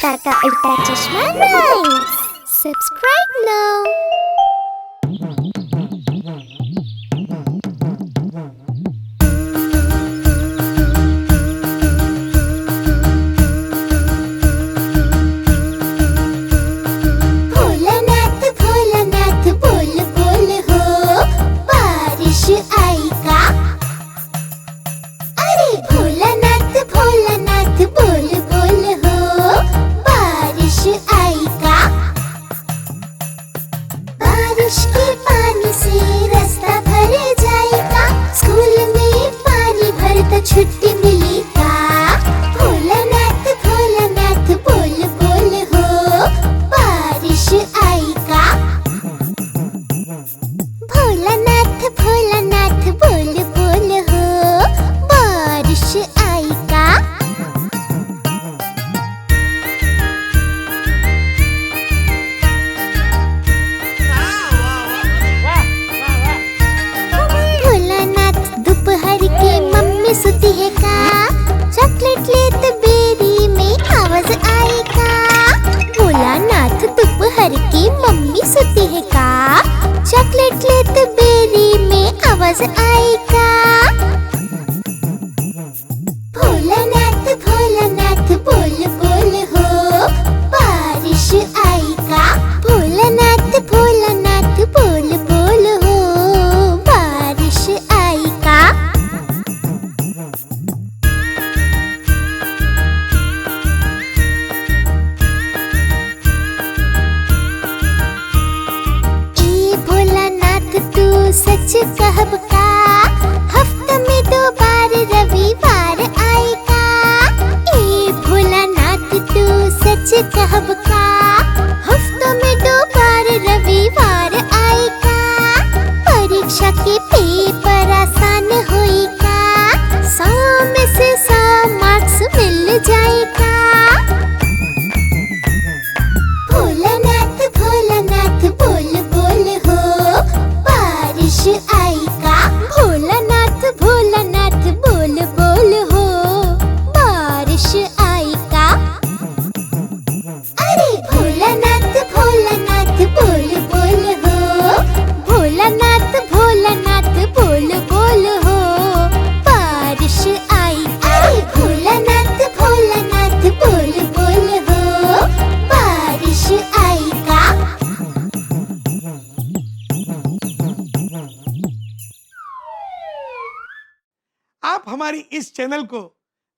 अवतार का उल्टा चश्मा rhymes. Subscribe now. Bholanath Bholanath बोल बोल हो, बारिश आई का। अरे भोलानाथ भोलानाथ बोल बोल हो, बारिश आई का। बारिश के पानी से रास्ता भर जाएगा, स्कूल में पानी भर तो छुट्टी मिली का। भोलानाथ भोलानाथ बोल बोल हो, बारिश आई का। भोलानाथ भोलानाथ बोल बोल हो, बारिश आई का। भोलानाथ दोपहर के मम्मी सुती है का, चॉकलेट लेत बेरी में आवाज आई का। भोलानाथ दोपहर की मम्मी सुती है का, चॉकलेट लेत बेरी में आवाज आई का। भोलानाथ भोलानाथ बोल बोल हो, बारिश आई का। भोलानाथ भोलानाथ बोल बोल हो, बारिश आई का। ए भोलानाथ तू सच कहब का, हफ्ते में 2 बार रविवार आए का। ए भोलानाथ तू सच कहब का, हफ्ते में 2 बार रविवार आए का। परीक्षा के पेपर आसान होई का, 100 में से 100 मार्क्स मिल जाएगा। भोलानाथ भोलानाथ बोल बोल हो, बारिश आई का। भोलानाथ भोलानाथ बोल बोल हो, बारिश आई का। अरे भोलानाथ भोलानाथ बोल बोल हो, भोलानाथ भोलानाथ बोल बोल हो, बारिश आई। अरे भोलानाथ भोलानाथ बोल बोल हो, बारिश आई का। आप हमारी इस चैनल को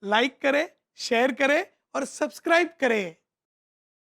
लाइक करें, शेयर करें और सब्सक्राइब करें।